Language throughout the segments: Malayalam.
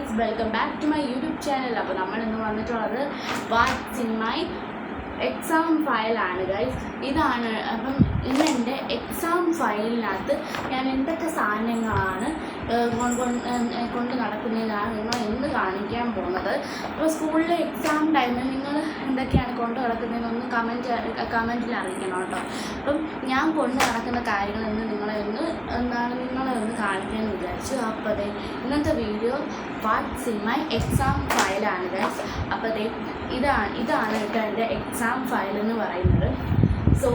guys, welcome back to my YouTube channel. അപ്പോൾ നമ്മൾ ഇന്ന് വന്നിട്ടുള്ളത് വാട്ട്സ് ഇൻ മൈ എക്സാം ഫയലാണ് ഗൈസ്. ഇതാണ് അപ്പം ഇന്ന് എൻ്റെ എക്സാം ഫയലിനകത്ത് ഞാൻ എന്തൊക്കെ സാധനങ്ങളാണ് കൊണ്ട് നടക്കുന്നതിനാണ് നിങ്ങൾ ഇന്ന് കാണിക്കാൻ പോകുന്നത്. അപ്പോൾ സ്കൂളിലെ എക്സാം ടൈമിൽ നിങ്ങൾ എന്തൊക്കെയാണ് കൊണ്ട് നടക്കുന്നതെന്നൊന്ന് കമൻറ്റിൽ അറിയിക്കണം കേട്ടോ. അപ്പം ഞാൻ കൊണ്ട് നടക്കുന്ന കാര്യങ്ങൾ നിങ്ങളെ ഒന്ന് കാണിക്കാമെന്ന് വിചാരിച്ചു. അപ്പോൾ അതെ ഇന്നത്തെ video what's in my exam ഫയലാണ് ഗൈസ്. അപ്പോൾ അതെ ഇതാണ് കേട്ടോ എൻ്റെ എക്സാം ഫയൽ എന്ന് പറയുന്നത്. സോ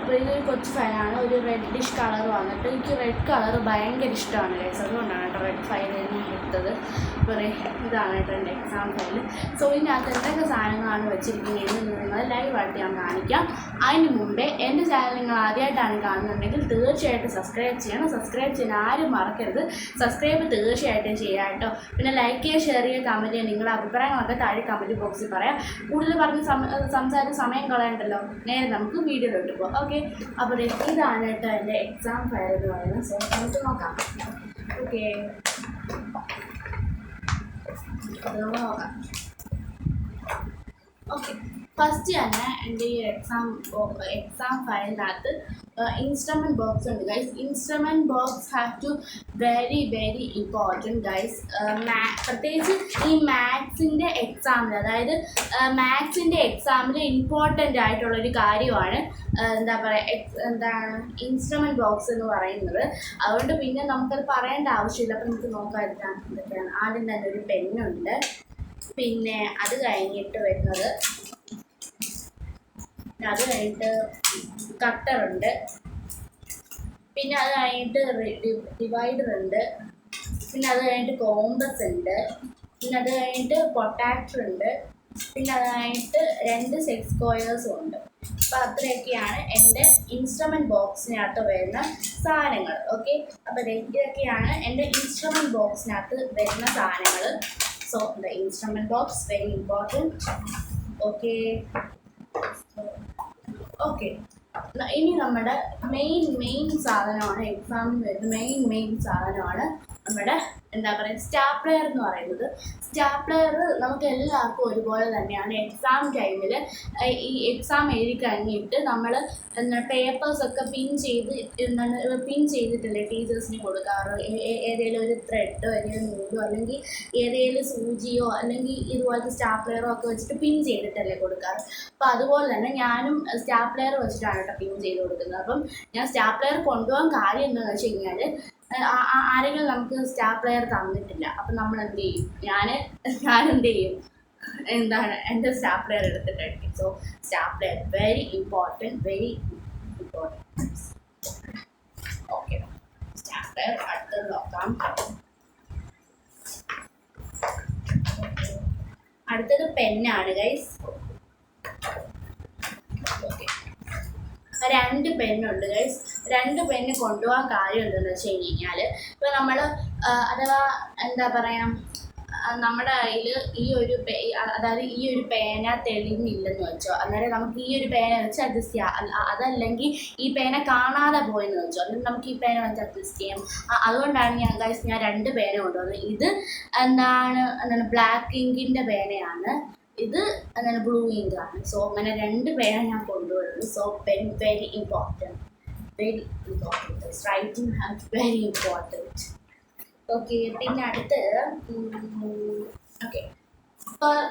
അപ്പോൾ ഇതൊരു കൊച്ചു ഫയലാണ്, ഒരു റെഡിഷ് കളർ വന്നിട്ട് എനിക്ക് റെഡ് കളർ ഭയങ്കര ഇഷ്ടമാണ് ഗൈസ്. അതുകൊണ്ടാണ് കേട്ടോ റെഡ് ഫയൽ ഞാൻ എടുത്തത്. അപ്പോൾ ഇതാണ് കേട്ടോ എൻ്റെ എക്സാം ഫയൽ. സോ ഇതിനകത്ത് എന്തൊക്കെ സാധനങ്ങളാണ് വെച്ചിരിക്കുന്നതെന്ന് നിങ്ങൾ ലൈവായിട്ട് ഞാൻ കാണിക്കാം. അതിന് മുമ്പേ എൻ്റെ ചാനൽ നിങ്ങൾ ആദ്യമായിട്ടാണ് കാണുന്നുണ്ടെങ്കിൽ തീർച്ചയായിട്ടും സബ്സ്ക്രൈബ് ചെയ്യണം. സബ്സ്ക്രൈബ് ചെയ്യാൻ ആരും മറക്കരുത്. സബ്സ്ക്രൈബ് തീർച്ചയായിട്ടും ചെയ്യാം കേട്ടോ. പിന്നെ ലൈക്ക് ചെയ്യുക, ഷെയർ ചെയ്യുക, കമൻറ്റ് ചെയ്യുക. നിങ്ങളുടെ അഭിപ്രായങ്ങളൊക്കെ താഴെ കമൻറ്റ് ബോക്സിൽ പറയാം. കൂടുതൽ പറഞ്ഞ് സംസാരിച്ച് സമയം കളയണ്ടല്ലോ, നേരെ നമുക്ക് വീഡിയോയിലോട്ട് പോകാം. ഓക്കെ, അപ്പോൾ ഇതാണ് കേട്ടോ എൻ്റെ എക്സാം ഫയൽ എന്ന് പറയുന്നത്. സോ നമുക്ക് നോക്കാം. ഓക്കെ, നോക്കാം. ഓക്കെ, ഫസ്റ്റ് തന്നെ എൻ്റെ ഈ എക്സാം ഫയലിനകത്ത് ഇൻസ്ട്രുമെൻറ്റ് ബോക്സ് ഉണ്ട് guys. Instrument box have to very important guys. പ്രത്യേകിച്ച് ഈ മാത്സിൻ്റെ എക്സാമിൽ, അതായത് മാത്സിൻ്റെ എക്സാമിൽ ഇമ്പോർട്ടൻ്റ് ആയിട്ടുള്ളൊരു കാര്യമാണ് എന്താണ് ഇൻസ്ട്രുമെൻറ്റ് ബോക്സ് എന്ന് പറയുന്നത്. അതുകൊണ്ട് പിന്നെ നമുക്കത് പറയേണ്ട ആവശ്യമില്ല. അപ്പം നമുക്ക് നോക്കാതിരിക്കാം എന്തൊക്കെയാണ്. ആദ്യം തന്നെ ഒരു പെന്നുണ്ട്, പിന്നെ അത് കഴിഞ്ഞിട്ട് വരുന്നത് കട്ടറുണ്ട്, പിന്നെ അത് കഴിഞ്ഞിട്ട് ഡിവൈഡർ ഉണ്ട്, പിന്നെ അത് കഴിഞ്ഞിട്ട് കോമ്പസ് ഉണ്ട്, പിന്നെ അത് കഴിഞ്ഞിട്ട് പൊട്ടാക്ടർ ഉണ്ട്, പിന്നെ അത് കഴിഞ്ഞിട്ട് 2 സെറ്റ് സ്ക്വയേഴ്സും ഉണ്ട്. അപ്പോൾ അത്രയൊക്കെയാണ് എൻ്റെ ഇൻസ്ട്രുമെൻറ്റ് ബോക്സിനകത്ത് വരുന്ന സാധനങ്ങൾ. ഓക്കെ, അപ്പോൾ ഇതൊക്കെയാണ് എൻ്റെ ഇൻസ്ട്രുമെൻറ്റ് ബോക്സിനകത്ത് വരുന്ന സാധനങ്ങൾ. So the instrument box very important. Okay, ഇനി നമ്മുടെ മെയിൻ സാധനമാണ് എക്സാമിന് വരുന്ന മെയിൻ സാധനമാണ് നമ്മുടെ സ്റ്റാപ്ലെയർ എന്ന് പറയുന്നത്. സ്റ്റാപ്ലെയർ നമുക്ക് എല്ലാവർക്കും ഒരുപോലെ തന്നെയാണ്. എക്സാം ടൈമിൽ ഈ എക്സാം എഴുതി കഴിഞ്ഞിട്ട് നമ്മൾ പേപ്പേഴ്സൊക്കെ പിൻ ചെയ്തിട്ടല്ലേ ടീച്ചേഴ്സിന് കൊടുക്കാറ്. ഏതെങ്കിലും ഒരു ത്രെഡോ ഏതെങ്കിലും നൂലോ അല്ലെങ്കിൽ ഏതെങ്കിലും സൂചിയോ അല്ലെങ്കിൽ ഇതുപോലത്തെ സ്റ്റാപ്ലെയറോ ഒക്കെ വെച്ചിട്ട് പിൻ ചെയ്തിട്ടല്ലേ കൊടുക്കാറ്. അപ്പോൾ അതുപോലെ തന്നെ ഞാനും സ്റ്റാപ്ലെയർ വെച്ചിട്ടാണ് കേട്ടോ പിൻ ചെയ്ത് കൊടുക്കുന്നത്. അപ്പം ഞാൻ സ്റ്റാപ്ലെയർ കൊണ്ടുപോകാൻ കാര്യം എന്താണെന്ന് വെച്ച് കഴിഞ്ഞാൽ ആരെങ്കിലും നമുക്ക് സ്റ്റാപ്ലെയർ തന്നിട്ടില്ല. അപ്പം നമ്മൾ എന്ത് ചെയ്യും, ഞാൻ എന്ത് ചെയ്യും, എൻ്റെ സ്റ്റാപ്ലെയർ എടുത്തിട്ടായിരിക്കും. So stapler very important. Okay, stapler അടുത്തത് നോക്കാം. അടുത്തത് പെന്നാണ് ഗൈസ്. ഓക്കെ, 2 പെന്നുണ്ട് ഗൈസ്. 2 പെന്ന് കൊണ്ടുപോകാൻ കാര്യം എന്തെന്ന് വെച്ച് കഴിഞ്ഞാൽ ഇപ്പോൾ നമ്മൾ അഥവാ നമ്മുടെ കയ്യിൽ ഈ ഒരു പേന തെളിഞ്ഞില്ലെന്ന് വെച്ചോ, അന്നേരം നമുക്ക് ഈ ഒരു പേന വെച്ച് അഡ്ജസ്റ്റ് ചെയ്യാം. അതല്ലെങ്കിൽ ഈ പേന കാണാതെ പോയെന്ന് വെച്ചോ, അല്ലെങ്കിൽ നമുക്ക് ഈ പേന വെച്ച് അഡ്ജസ്റ്റ് ചെയ്യാം. അതുകൊണ്ടാണ് ഞാൻ 2 പേന കൊണ്ടുവന്നത്. ഇത് ബ്ലാക്ക് ഇങ്കിൻ്റെ പേനയാണ്, ഇത് ബ്ലൂ ഇങ്കാണ്. സോ അങ്ങനെ 2 പേന ഞാൻ കൊണ്ടുവരുന്നു. So pen very important. Writing has very important. Okay, പിന്നെ അടുത്ത്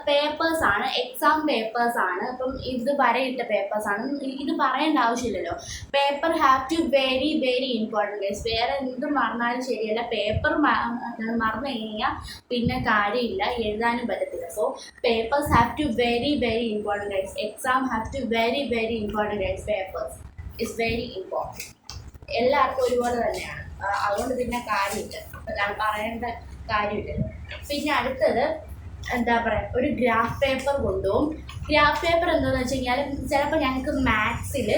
പേപ്പേഴ്സാണ്, എക്സാം പേപ്പേഴ്സാണ്. അപ്പം ഇത് വരയിട്ട പേപ്പേഴ്സാണ്. ഇത് പറയേണ്ട ആവശ്യമില്ലല്ലോ. Paper have to very important guys. വേറെ എന്തും മറന്നാലും ശരിയല്ല, പേപ്പർ മറന്നു കഴിഞ്ഞാൽ പിന്നെ കാര്യമില്ല, എഴുതാനും പറ്റത്തില്ല. So papers have to very important guys. Exam have to very important guys. Papers is very important. എല്ലാവർക്കും ഒരുപോലെ തന്നെയാണ്. അതുകൊണ്ട് പിന്നെ കാര്യമില്ല, പറയേണ്ട കാര്യമില്ലല്ലോ. പിന്നെ അടുത്തത് ഒരു ഗ്രാഫ് പേപ്പർ കൊണ്ടുപോകും. ഗ്രാഫ് പേപ്പർ എന്താണെന്ന് വെച്ച് കഴിഞ്ഞാൽ ചിലപ്പോൾ ഞങ്ങൾക്ക് മാത്സിൽ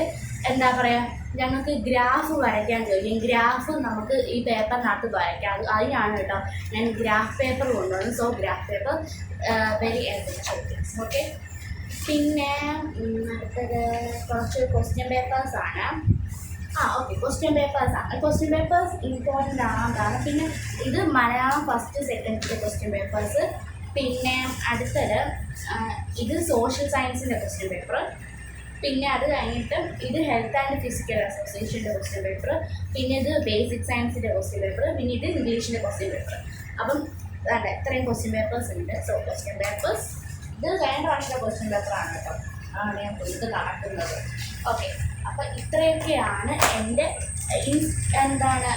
ഞങ്ങൾക്ക് ഗ്രാഫ് വരയ്ക്കാൻ ചോദിക്കും. ഗ്രാഫ് നമുക്ക് ഈ പേപ്പറിനകത്ത് വരയ്ക്കാം. അതിനാണ് കേട്ടോ ഞാൻ ഗ്രാഫ് പേപ്പർ കൊണ്ടുപോകുന്നത്. So graph paper very essential. Okay, പിന്നെ അടുത്തത് കുറച്ച് ക്വസ്റ്റ്യൻ പേപ്പേഴ്സാണ്. ഓക്കെ, ക്വസ്റ്റ്യൻ പേപ്പേഴ്സ് ഇമ്പോർട്ടൻ്റ് ആണെന്നാണ്. പിന്നെ ഇത് മലയാളം ഫസ്റ്റ് സെക്കൻഡിൻ്റെ ക്വസ്റ്റ്യൻ പേപ്പേഴ്സ്. പിന്നെ അടുത്തത് ഇത് സോഷ്യൽ സയൻസിൻ്റെ ക്വസ്റ്റ്യൻ പേപ്പർ. പിന്നെ അത് കഴിഞ്ഞിട്ട് ഇത് ഹെൽത്ത് ആൻഡ് ഫിസിക്കൽ അസോസിയേഷൻ്റെ ക്വസ്റ്റ്യൻ പേപ്പർ. പിന്നെ ഇത് ബേസിക് സയൻസിൻ്റെ ക്വസ്റ്റ്യൻ പേപ്പർ. പിന്നെ ഇത് ഇംഗ്ലീഷിൻ്റെ ക്വസ്റ്റ്യൻ പേപ്പർ. അപ്പം അതെ, ഇത്രയും ക്വസ്റ്റ്യൻ പേപ്പേഴ്സ് ഉണ്ട്. സോ ക്വസ്റ്റ്യൻ പേപ്പേഴ്സ് ഇത് കഴിഞ്ഞ പ്രാവശ്യത്തെ ക്വസ്റ്റ്യൻ പേപ്പറാണ് കേട്ടോ, ആണ് ഞാൻ ഇത് കാട്ടുന്നത്. ഓക്കെ, അപ്പം ഇത്രയൊക്കെയാണ് എൻ്റെ എന്താണ്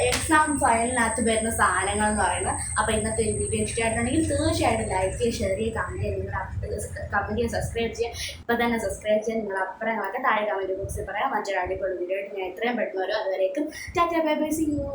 എക്സാം ഫയലിനകത്ത് വരുന്ന സാധനങ്ങൾ എന്ന് പറയുന്നത്. അപ്പോൾ ഇന്നത്തെ ഒരു വീഡിയോ ഇഷ്ടമായിട്ടുണ്ടെങ്കിൽ തീർച്ചയായിട്ടും ലൈക്ക് ചെയ്യുക, ഷെയർ ചെയ്യുക, കമൻറ്റ് ചെയ്യുക, കമൻറ്റ് ചെയ്യുക, സബ്സ്ക്രൈബ് ചെയ്യുക. ഇപ്പോൾ തന്നെ സബ്സ്ക്രൈബ് ചെയ്യുക. നിങ്ങളുടെ അഭിപ്രായങ്ങളൊക്കെ താഴെ കമൻറ്റ് ബോക്സിൽ പറയാം. മറ്റൊരു അടിപൊളി വീഡിയോ ആയിട്ട് ഞാൻ എത്രയും പെട്ടെന്ന് വരും. അതുവരേക്കും tata bye bye, see U.